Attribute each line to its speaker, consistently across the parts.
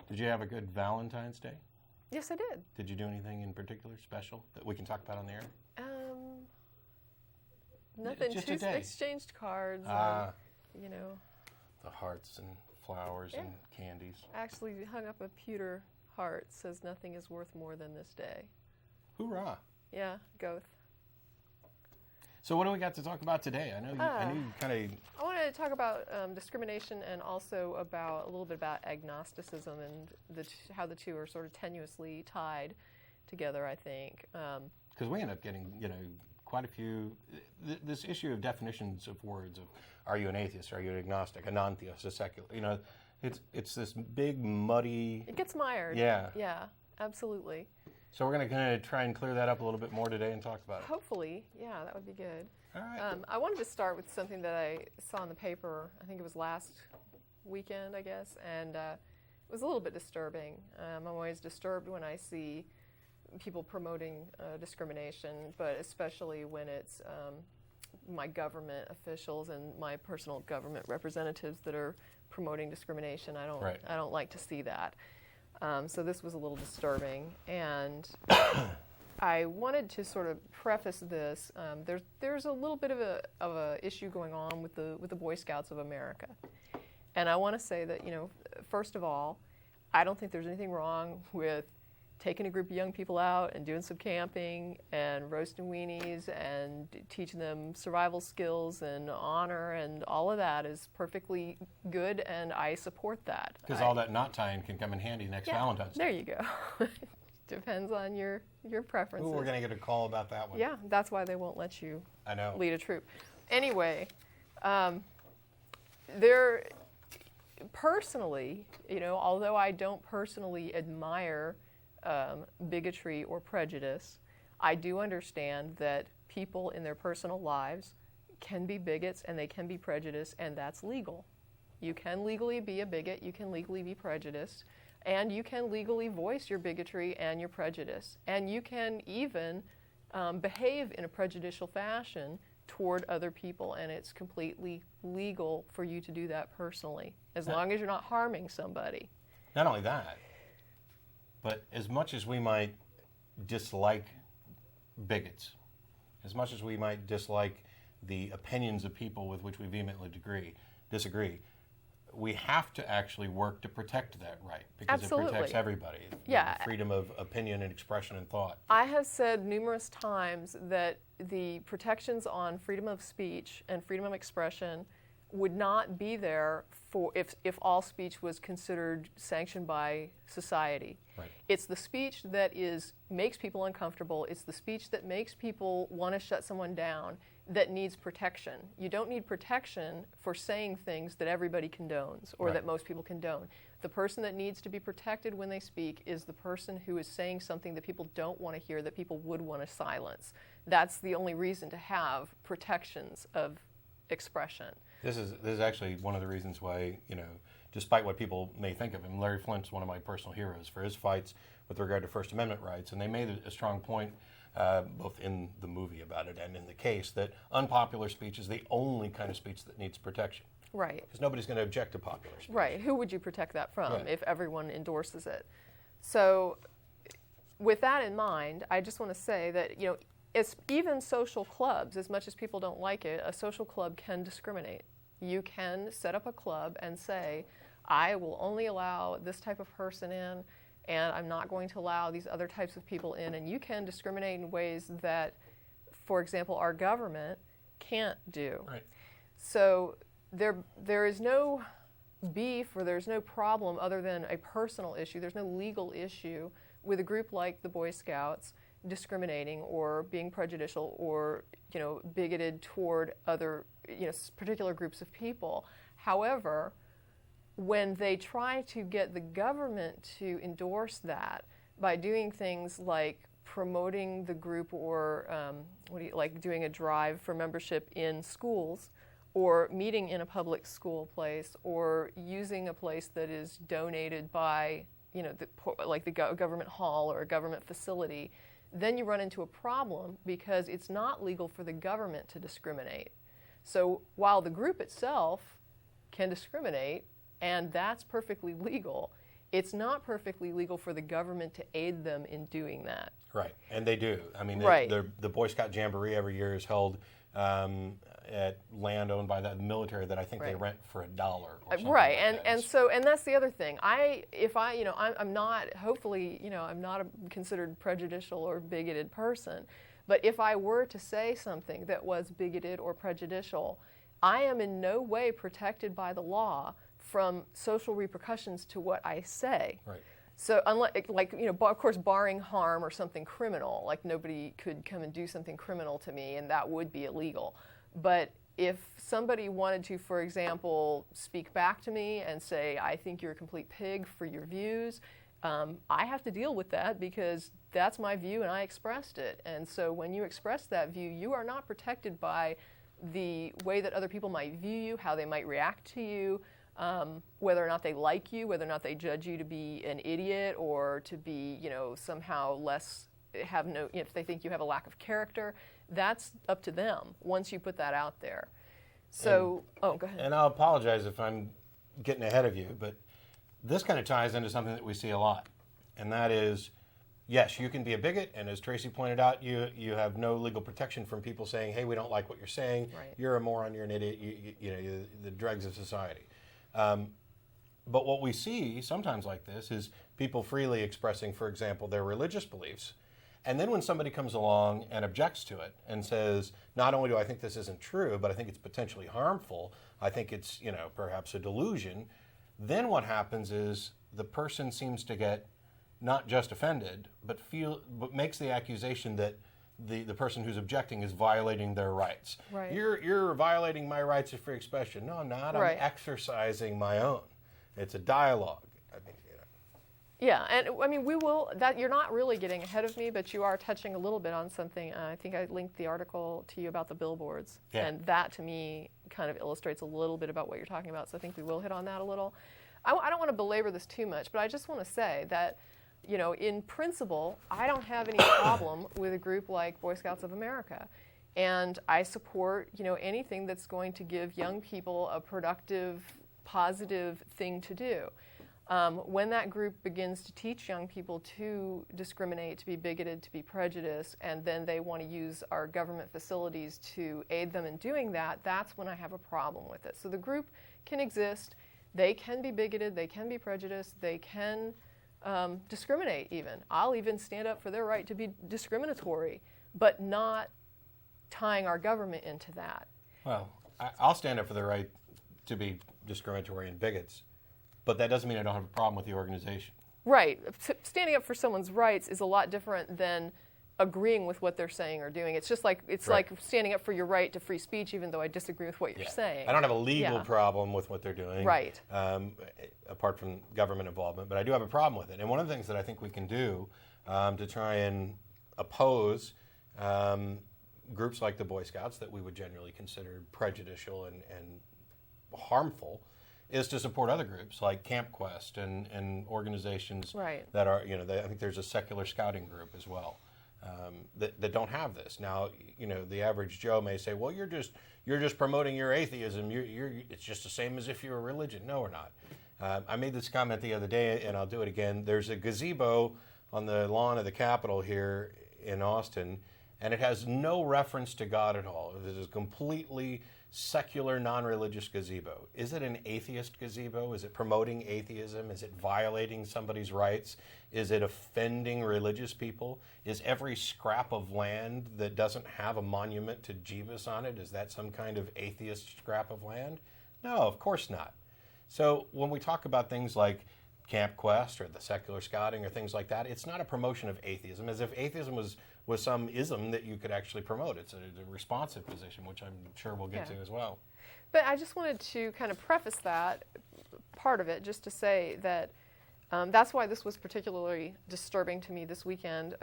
Speaker 1: Did you have a good Valentine's Day?
Speaker 2: Yes, I did.
Speaker 1: Did you do anything in particular special that we can talk about on the air?
Speaker 2: Nothing.
Speaker 1: Just a day.
Speaker 2: Exchanged cards. You know.
Speaker 1: The hearts and flowers and candies.
Speaker 2: Actually hung up a pewter heart, says nothing is worth more than this day.
Speaker 1: Hoorah.
Speaker 2: Yeah, Goethe.
Speaker 1: So what do we got to talk about today? I know you kind of...
Speaker 2: I wanted to talk about discrimination and also about a little bit about agnosticism and how the two are sort of tenuously tied together, I think.
Speaker 1: Because we end up getting, quite a few... This issue of definitions of words, of are you an atheist, are you an agnostic, a non-theist, a secular, it's this big, muddy...
Speaker 2: It gets mired.
Speaker 1: Yeah.
Speaker 2: Yeah, absolutely.
Speaker 1: So we're going to kind of try and clear that up a little bit more today and talk about it.
Speaker 2: Hopefully, yeah, that would be good.
Speaker 1: All right.
Speaker 2: I wanted to start with something that I saw in the paper, I think it was last weekend, I guess, and it was a little bit disturbing. I'm always disturbed when I see people promoting discrimination, but especially when it's my government officials and my personal government representatives that are promoting discrimination. I don't like to see that. So this was a little disturbing, and I wanted to sort of preface this. There's a little bit of a issue going on with the Boy Scouts of America, and I want to say that first of all, I don't think there's anything wrong with taking a group of young people out and doing some camping and roasting weenies and teaching them survival skills and honor, and all of that is perfectly good, and I support that.
Speaker 1: Because all that knot tying can come in handy next Valentine's Day.
Speaker 2: There you go. Depends on your preferences.
Speaker 1: Ooh, we're going to get a call about that one.
Speaker 2: Yeah, that's why they won't let you lead a troop. Anyway, personally, although I don't personally admire bigotry or prejudice, I do understand that people in their personal lives can be bigots and they can be prejudiced, and that's legal. You can legally be a bigot, you can legally be prejudiced, and you can legally voice your bigotry and your prejudice. And you can even behave in a prejudicial fashion toward other people, and it's completely legal for you to do that personally, as long as you're not harming somebody.
Speaker 1: Not only that, but as much as we might dislike bigots, as much as we might dislike the opinions of people with which we vehemently disagree, we have to actually work to protect that right, because
Speaker 2: Absolutely.
Speaker 1: It protects everybody.
Speaker 2: Yeah.
Speaker 1: Freedom of opinion and expression and thought.
Speaker 2: I have said numerous times that the protections on freedom of speech and freedom of expression would not be there for if all speech was considered sanctioned by society.
Speaker 1: Right.
Speaker 2: It's the speech that makes people uncomfortable. It's the speech that makes people want to shut someone down that needs protection. You don't need protection for saying things that everybody condones or that most people condone. The person that needs to be protected when they speak is the person who is saying something that people don't want to hear, that people would want to silence. That's the only reason to have protections of expression.
Speaker 1: This is actually one of the reasons why, despite what people may think of him, Larry Flint's one of my personal heroes for his fights with regard to First Amendment rights, and they made a strong point, both in the movie about it and in the case, that unpopular speech is the only kind of speech that needs protection.
Speaker 2: Right.
Speaker 1: Because nobody's going to object to popular speech.
Speaker 2: Right. Who would you protect that from if everyone endorses it? So with that in mind, I just want to say that, it's even social clubs, as much as people don't like it, a social club can discriminate. You can set up a club and say, I will only allow this type of person in, and I'm not going to allow these other types of people in. And you can discriminate in ways that, for example, our government can't do.
Speaker 1: Right.
Speaker 2: So there is no beef or there's no problem other than a personal issue. There's no legal issue with a group like the Boy Scouts discriminating or being prejudicial or bigoted toward other particular groups of people. However, when they try to get the government to endorse that by doing things like promoting the group or doing a drive for membership in schools, or meeting in a public school place, or using a place that is donated by the government hall or a government facility, then you run into a problem because it's not legal for the government to discriminate. So while the group itself can discriminate, and that's perfectly legal, it's not perfectly legal for the government to aid them in doing that.
Speaker 1: Right, and they do. I mean,
Speaker 2: Right.
Speaker 1: the Boy Scout Jamboree every year is held at land owned by the military that I think they
Speaker 2: Right.
Speaker 1: rent for $1 or something
Speaker 2: Right,
Speaker 1: like that.
Speaker 2: and that's the other thing. I'm not, hopefully, I'm not a considered prejudicial or bigoted person, but if I were to say something that was bigoted or prejudicial, I am in no way protected by the law from social repercussions to what I say.
Speaker 1: Right.
Speaker 2: So, of course, barring harm or something criminal, like nobody could come and do something criminal to me, and that would be illegal. But if somebody wanted to, for example, speak back to me and say, I think you're a complete pig for your views, I have to deal with that because that's my view and I expressed it. And so when you express that view, you are not protected by the way that other people might view you, how they might react to you, whether or not they like you, whether or not they judge you to be an idiot or to be, somehow less, if they think you have a lack of character. That's up to them once you put that out there. So, go ahead.
Speaker 1: And I'll apologize if I'm getting ahead of you, but this kind of ties into something that we see a lot, and that is, yes, you can be a bigot, and as Tracie pointed out, you have no legal protection from people saying, hey, we don't like what you're saying,
Speaker 2: Right.
Speaker 1: You're a moron, you're an idiot, you're the dregs of society. But what we see sometimes like this is people freely expressing, for example, their religious beliefs. And then when somebody comes along and objects to it and says, not only do I think this isn't true, but I think it's potentially harmful, I think it's, perhaps a delusion, then what happens is the person seems to get not just offended, but makes the accusation that the person who's objecting is violating their rights.
Speaker 2: Right.
Speaker 1: You're violating my rights of free expression. No, I'm not.
Speaker 2: Right.
Speaker 1: I'm exercising my own. It's a dialogue. I think,
Speaker 2: Yeah, and I mean, you're not really getting ahead of me, but you are touching a little bit on something. I think I linked the article to you about the billboards.
Speaker 1: Yeah.
Speaker 2: And that, to me, kind of illustrates a little bit about what you're talking about, so I think we will hit on that a little. I don't want to belabor this too much, but I just want to say that, in principle, I don't have any problem with a group like Boy Scouts of America. And I support, anything that's going to give young people a productive, positive thing to do. When that group begins to teach young people to discriminate, to be bigoted, to be prejudiced, and then they want to use our government facilities to aid them in doing that, that's when I have a problem with it. So the group can exist. They can be bigoted. They can be prejudiced. They can discriminate even. I'll even stand up for their right to be discriminatory, but not tying our government into that.
Speaker 1: Well, I'll stand up for the right to be discriminatory and bigots, but that doesn't mean I don't have a problem with the organization.
Speaker 2: Right. Standing up for someone's rights is a lot different than agreeing with what they're saying or doing. It's just like like standing up for your right to free speech, even though I disagree with what you're saying.
Speaker 1: I don't have a legal problem with what they're doing,
Speaker 2: Right.
Speaker 1: Apart from government involvement, but I do have a problem with it. And one of the things that I think we can do to try and oppose groups like the Boy Scouts that we would generally consider prejudicial and harmful is to support other groups like Camp Quest and organizations
Speaker 2: Right.
Speaker 1: that are, I think there's a secular scouting group as well. That don't have this. Now, the average Joe may say, "Well, you're just promoting your atheism. It's just the same as if you're a religion." No, we're not. I made this comment the other day, and I'll do it again. There's a gazebo on the lawn of the Capitol here in Austin, and it has no reference to God at all. It is a completely secular, non-religious gazebo. Is it an atheist gazebo? Is it promoting atheism? Is it violating somebody's rights? Is it offending religious people? Is every scrap of land that doesn't have a monument to Jesus on it, is that some kind of atheist scrap of land? No, of course not. So when we talk about things like Camp Quest or the secular scouting or things like that, it's not a promotion of atheism, as if atheism was some ism that you could actually promote. It's a responsive position, which I'm sure we'll get to as well.
Speaker 2: But I just wanted to kind of preface that part of it just to say that that's why this was particularly disturbing to me this weekend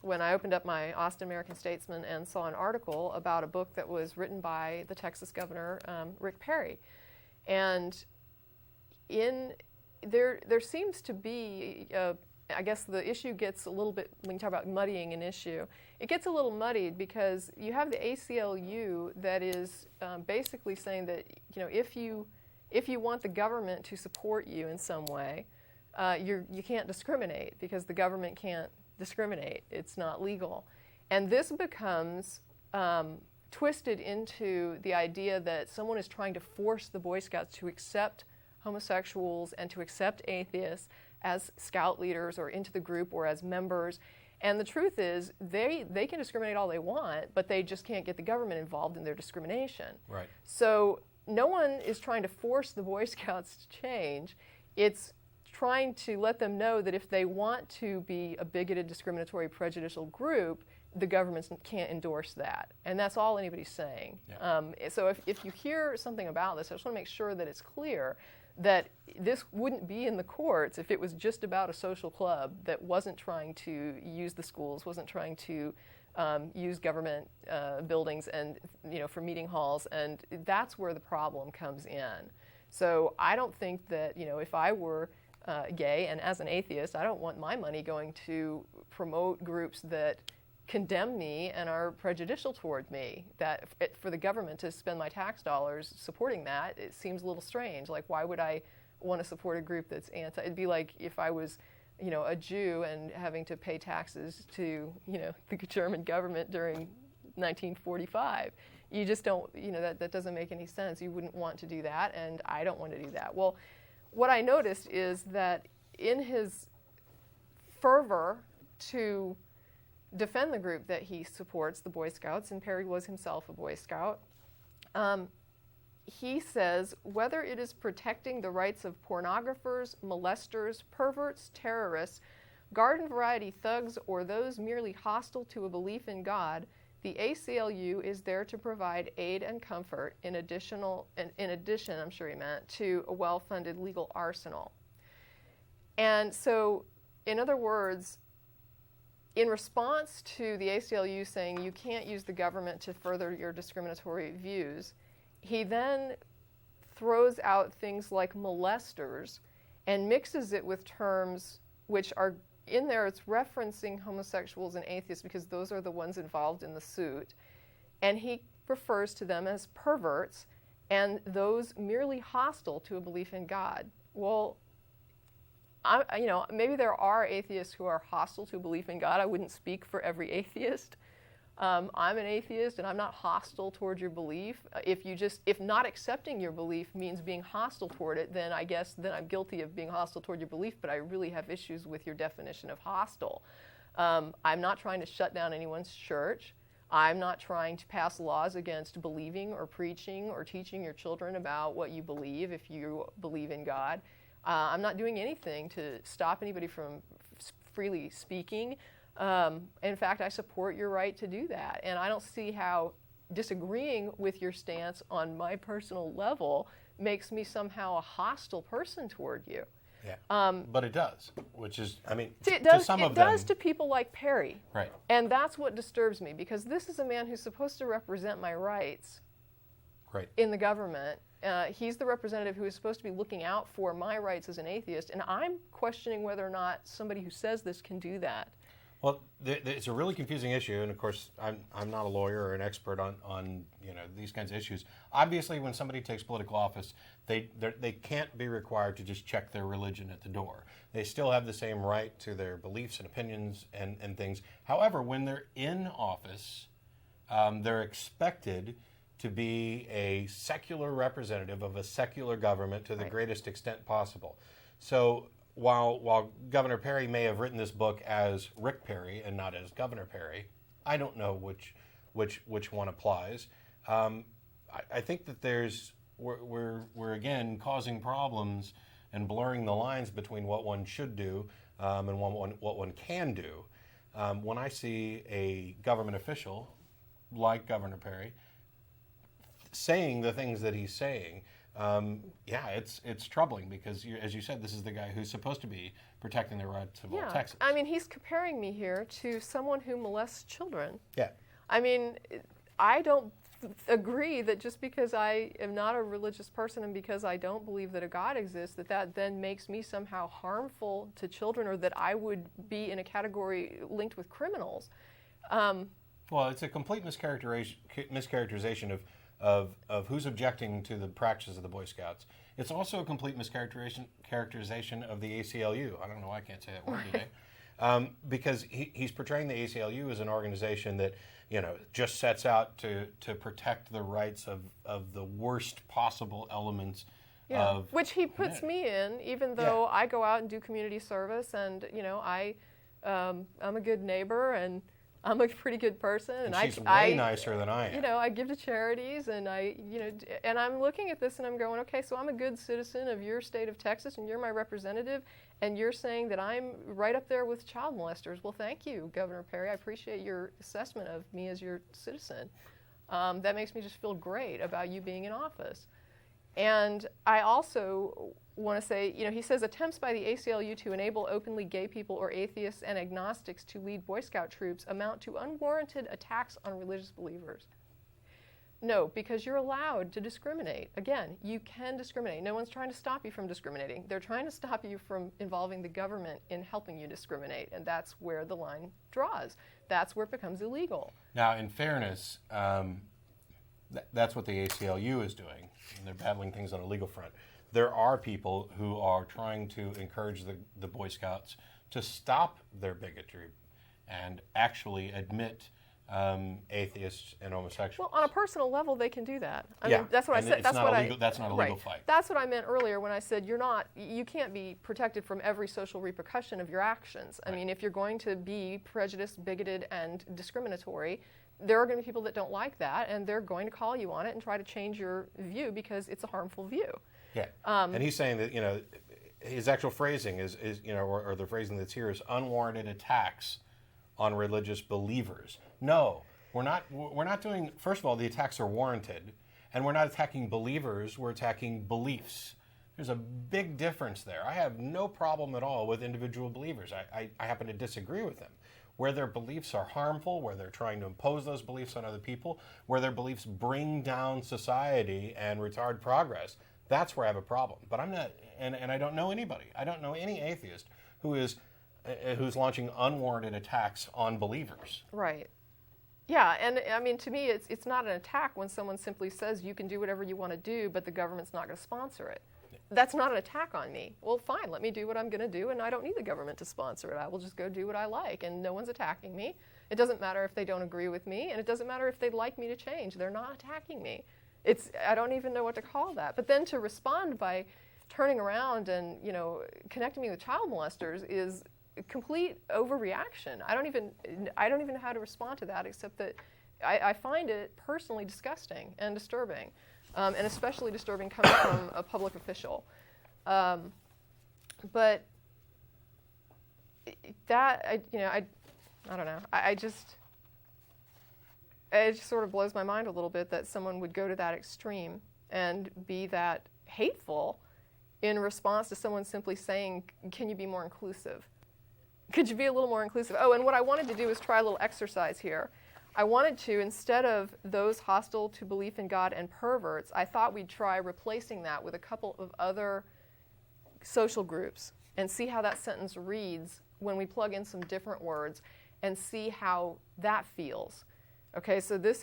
Speaker 2: when I opened up my Austin American Statesman and saw an article about a book that was written by the Texas governor, Rick Perry. And there seems to be, I guess the issue gets a little bit, when you talk about muddying an issue, it gets a little muddied because you have the ACLU that is basically saying that, if you want the government to support you in some way, you can't discriminate because the government can't discriminate. It's not legal. And this becomes twisted into the idea that someone is trying to force the Boy Scouts to accept homosexuals and to accept atheists as scout leaders or into the group or as members. And the truth is, they can discriminate all they want, but they just can't get the government involved in their discrimination.
Speaker 1: Right.
Speaker 2: So no one is trying to force the Boy Scouts to change. It's trying to let them know that if they want to be a bigoted, discriminatory, prejudicial group, the government can't endorse that. And that's all anybody's saying.
Speaker 1: Yeah.
Speaker 2: So if you hear something about this, I just want to make sure that it's clear that this wouldn't be in the courts if it was just about a social club that wasn't trying to use the schools, wasn't trying to use government buildings and for meeting halls, and that's where the problem comes in. So I don't think that if I were gay and as an atheist, I don't want my money going to promote groups that condemn me and are prejudicial toward me. That for the government to spend my tax dollars supporting that, it seems a little strange. Like, why would I want to support a group that's anti? It'd be like if I was, a Jew and having to pay taxes to, the German government during 1945. You just don't, that doesn't make any sense. You wouldn't want to do that, and I don't want to do that. Well, what I noticed is that in his fervor to defend the group that he supports, the Boy Scouts, and Perry was himself a Boy Scout, he says, whether it is protecting the rights of pornographers, molesters, perverts, terrorists, garden variety thugs, or those merely hostile to a belief in God, the ACLU is there to provide aid and comfort in addition, I'm sure he meant, to a well-funded legal arsenal. And so, in other words, in response to the ACLU saying you can't use the government to further your discriminatory views, he then throws out things like molesters and mixes it with terms which are in there. It's referencing homosexuals and atheists because those are the ones involved in the suit. And he refers to them as perverts and those merely hostile to a belief in God. Well, maybe there are atheists who are hostile to belief in God. I wouldn't speak for every atheist. I'm an atheist, and I'm not hostile toward your belief. If not accepting your belief means being hostile toward it, then I guess I'm guilty of being hostile toward your belief. But I really have issues with your definition of hostile. I'm not trying to shut down anyone's church. I'm not trying to pass laws against believing or preaching or teaching your children about what you believe if you believe in God. I'm not doing anything to stop anybody from freely speaking. In fact, I support your right to do that. And I don't see how disagreeing with your stance on my personal level makes me somehow a hostile person toward you.
Speaker 1: Yeah. But it does, which is,
Speaker 2: It
Speaker 1: to some of them.
Speaker 2: It does to people like Perry.
Speaker 1: Right.
Speaker 2: And that's what disturbs me, because this is a man who's supposed to represent my rights in the government. He's the representative who is supposed to be looking out for my rights as an atheist, and I'm questioning whether or not somebody who says this can do that.
Speaker 1: Well, it's a really confusing issue, and of course, I'm not a lawyer or an expert on these kinds of issues. Obviously, when somebody takes political office, they can't be required to just check their religion at the door. They still have the same right to their beliefs and opinions and things. However, when they're in office, they're expected to be a secular representative of a secular government to the greatest extent possible. So while Governor Perry may have written this book as Rick Perry and not as Governor Perry, I don't know which one applies. I think that we're again causing problems and blurring the lines between what one should do and what one can do. When I see a government official like Governor Perry saying the things that he's saying, it's troubling because, as you said, this is the guy who's supposed to be protecting the rights of all Texans.
Speaker 2: He's comparing me here to someone who molests children.
Speaker 1: Yeah.
Speaker 2: I don't agree that just because I am not a religious person and because I don't believe that a God exists, that then makes me somehow harmful to children, or that I would be in a category linked with criminals.
Speaker 1: Well, it's a complete mischaracterization of who's objecting to the practices of the Boy Scouts. It's also a complete mischaracterization of the ACLU. I don't know why I can't say that word today. Because he's portraying the ACLU as an organization that, just sets out to protect the rights of the worst possible elements of
Speaker 2: which he puts me in, even though I go out and do community service, and I'm a good neighbor, and I'm a pretty good person,
Speaker 1: and she's way nicer than I am.
Speaker 2: I give to charities, and and I'm looking at this and I'm going, okay, so I'm a good citizen of your state of Texas, and you're my representative, and you're saying that I'm right up there with child molesters. Well, thank you, Governor Perry. I appreciate your assessment of me as your citizen. That makes me just feel great about you being in office. And I also want to say, he says attempts by the ACLU to enable openly gay people or atheists and agnostics to lead Boy Scout troops amount to unwarranted attacks on religious believers. No, because you're allowed to discriminate. Again, you can discriminate. No one's trying to stop you from discriminating. They're trying to stop you from involving the government in helping you discriminate, and that's where the line draws. That's where it becomes illegal.
Speaker 1: Now, in fairness, that's what the ACLU is doing, and they're battling things on a legal front. There are people who are trying to encourage the Boy Scouts to stop their bigotry and actually admit atheists and homosexuals.
Speaker 2: Well, on a personal level, they can do that. I mean, that's what I said.
Speaker 1: That's not a legal fight.
Speaker 2: That's what I meant earlier when I said you can't be protected from every social repercussion of your actions. I mean, if you're going to be prejudiced, bigoted, and discriminatory, there are going to be people that don't like that, and they're going to call you on it and try to change your view because it's a harmful view.
Speaker 1: Yeah, and he's saying that his actual phrasing is or the phrasing that's here is unwarranted attacks on religious believers. No, we're not doing. First of all, the attacks are warranted, and we're not attacking believers. We're attacking beliefs. There's a big difference there. I have no problem at all with individual believers. I happen to disagree with them. Where their beliefs are harmful, where they're trying to impose those beliefs on other people, where their beliefs bring down society and retard progress, that's where I have a problem. But I'm not, and I don't know anybody. I don't know any atheist who's launching unwarranted attacks on believers.
Speaker 2: Right. Yeah, and I mean, to me, it's not an attack when someone simply says you can do whatever you want to do, but the government's not going to sponsor it. That's not an attack on me. Well, fine, let me do what I'm going to do, and I don't need the government to sponsor it. I will just go do what I like, and no one's attacking me. It doesn't matter if they don't agree with me, and it doesn't matter if they'd like me to change. They're not attacking me. I don't even know what to call that. But then to respond by turning around and, connecting me with child molesters is a complete overreaction. I don't even know how to respond to that, except that I find it personally disgusting and disturbing. And especially disturbing coming from a public official. But that, I don't know. It just sort of blows my mind a little bit that someone would go to that extreme and be that hateful in response to someone simply saying, can you be more inclusive? Could you be a little more inclusive? Oh, and what I wanted to do is try a little exercise here. I wanted to, instead of those hostile to belief in God and perverts, I thought we'd try replacing that with a couple of other social groups and see how that sentence reads when we plug in some different words and see how that feels. Okay, so what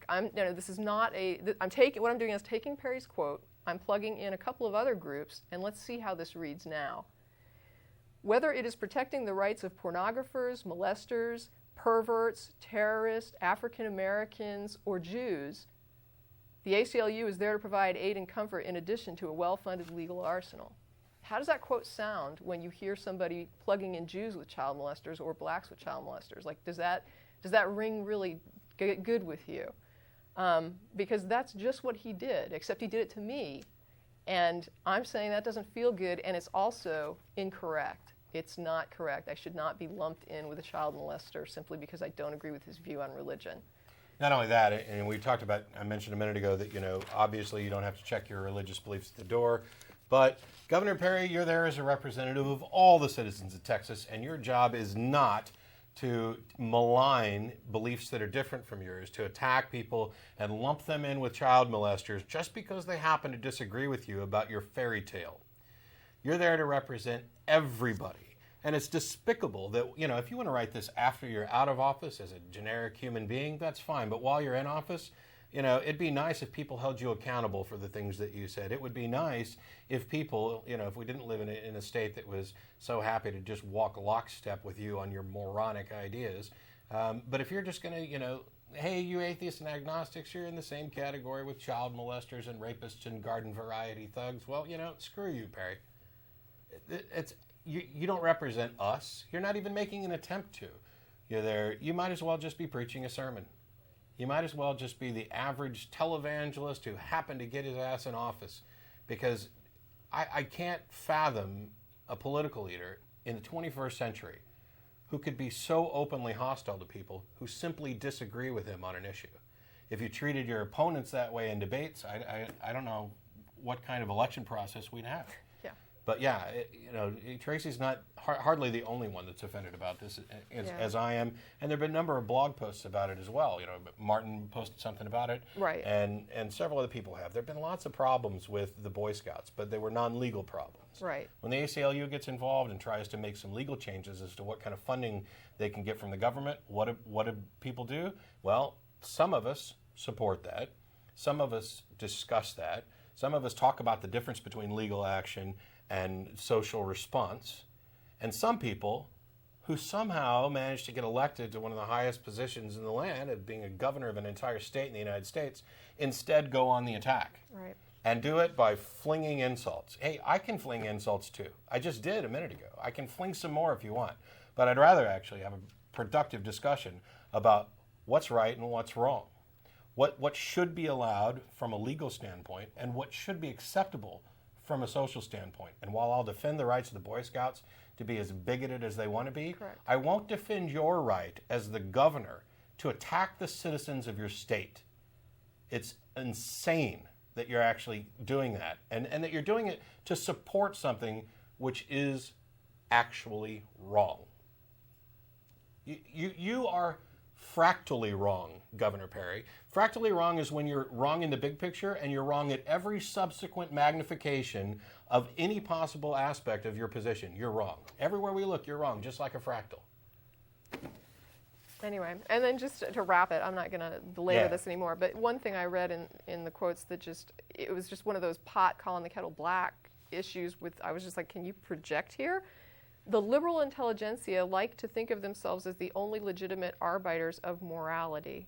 Speaker 2: I'm doing is taking Perry's quote, I'm plugging in a couple of other groups, and let's see how this reads now. Whether it is protecting the rights of pornographers, molesters, perverts, terrorists, African Americans, or Jews, the ACLU is there to provide aid and comfort in addition to a well-funded legal arsenal. How does that quote sound when you hear somebody plugging in Jews with child molesters or blacks with child molesters? Like, does that ring really good with you? Because that's just what he did, except he did it to me. And I'm saying that doesn't feel good, and it's also incorrect. It's not correct. I should not be lumped in with a child molester simply because I don't agree with his view on religion.
Speaker 1: Not only that, and we talked about, I mentioned a minute ago that, obviously you don't have to check your religious beliefs at the door, but Governor Perry, you're there as a representative of all the citizens of Texas, and your job is not to malign beliefs that are different from yours, to attack people and lump them in with child molesters just because they happen to disagree with you about your fairy tale. You're there to represent everybody. And it's despicable that, if you want to write this after you're out of office as a generic human being, that's fine. But while you're in office, It'd be nice if people held you accountable for the things that you said. It would be nice if people, if we didn't live in a state that was so happy to just walk lockstep with you on your moronic ideas. But if you're just going to, hey, you atheists and agnostics, you're in the same category with child molesters and rapists and garden variety thugs. Well, screw you, Perry. You don't represent us. You're not even making an attempt to. You're there. You might as well just be preaching a sermon. You might as well just be the average televangelist who happened to get his ass in office, because I can't fathom a political leader in the 21st century who could be so openly hostile to people who simply disagree with him on an issue. If you treated your opponents that way in debates, I don't know what kind of election process we'd have.
Speaker 2: Yeah.
Speaker 1: But yeah, Tracie's not hardly the only one that's offended about this, as I am. And there have been a number of blog posts about it as well. Martin posted something about it.
Speaker 2: Right.
Speaker 1: And several other people have. There have been lots of problems with the Boy Scouts, but they were non-legal problems.
Speaker 2: Right.
Speaker 1: When the ACLU gets involved and tries to make some legal changes as to what kind of funding they can get from the government, what do people do? Well, some of us support that. Some of us discuss that. Some of us talk about the difference between legal action and social response. And some people who somehow managed to get elected to one of the highest positions in the land, of being a governor of an entire state in the United States, instead go on the attack.
Speaker 2: Right.
Speaker 1: And do it by flinging insults. Hey, I can fling insults too. I just did a minute ago. I can fling some more if you want. But I'd rather actually have a productive discussion about what's right and what's wrong. What should be allowed from a legal standpoint and what should be acceptable from a social standpoint. And while I'll defend the rights of the Boy Scouts to be as bigoted as they want to be,
Speaker 2: Correct.
Speaker 1: I won't defend your right as the governor to attack the citizens of your state. It's insane that you're actually doing that, and that you're doing it to support something which is actually wrong. You are fractally wrong, Governor Perry. Fractally wrong is when you're wrong in the big picture and you're wrong at every subsequent magnification of any possible aspect of your position. You're wrong. Everywhere we look, you're wrong, just like a fractal.
Speaker 2: Anyway, and then just to wrap it, I'm not going to belabor this anymore, but one thing I read in the quotes that it was just one of those pot calling the kettle black issues I was just like, can you project here? The liberal intelligentsia like to think of themselves as the only legitimate arbiters of morality.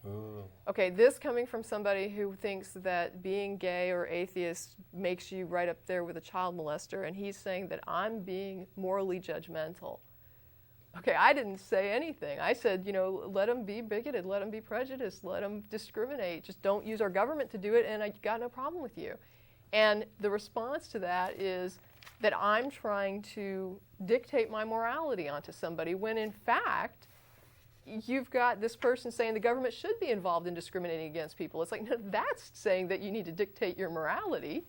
Speaker 1: Ooh.
Speaker 2: Okay, this coming from somebody who thinks that being gay or atheist makes you right up there with a child molester, and he's saying that I'm being morally judgmental. Okay, I didn't say anything. I said, let them be bigoted, let them be prejudiced, let them discriminate. Just don't use our government to do it, and I got no problem with you. And the response to that is that I'm trying to dictate my morality onto somebody, when in fact, you've got this person saying the government should be involved in discriminating against people. It's like, no, that's saying that you need to dictate your morality.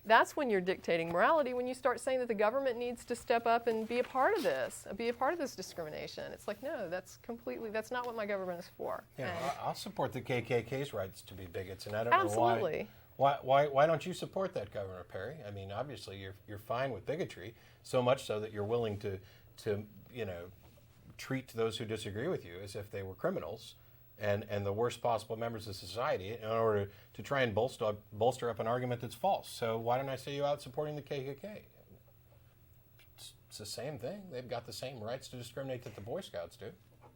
Speaker 2: That's when you're dictating morality, when you start saying that the government needs to step up and be a part of this discrimination. It's like, no, that's not what my government is for.
Speaker 1: Yeah, I'll support the KKK's rights to be bigots, and I don't
Speaker 2: absolutely.
Speaker 1: know why don't you support that, Governor Perry? I mean, obviously you're fine with bigotry, so much so that you're willing to treat those who disagree with you as if they were criminals and the worst possible members of society in order to try and bolster up an argument that's false. So why don't I see you out supporting the KKK? It's the same thing. They've got the same rights to discriminate that the Boy Scouts do.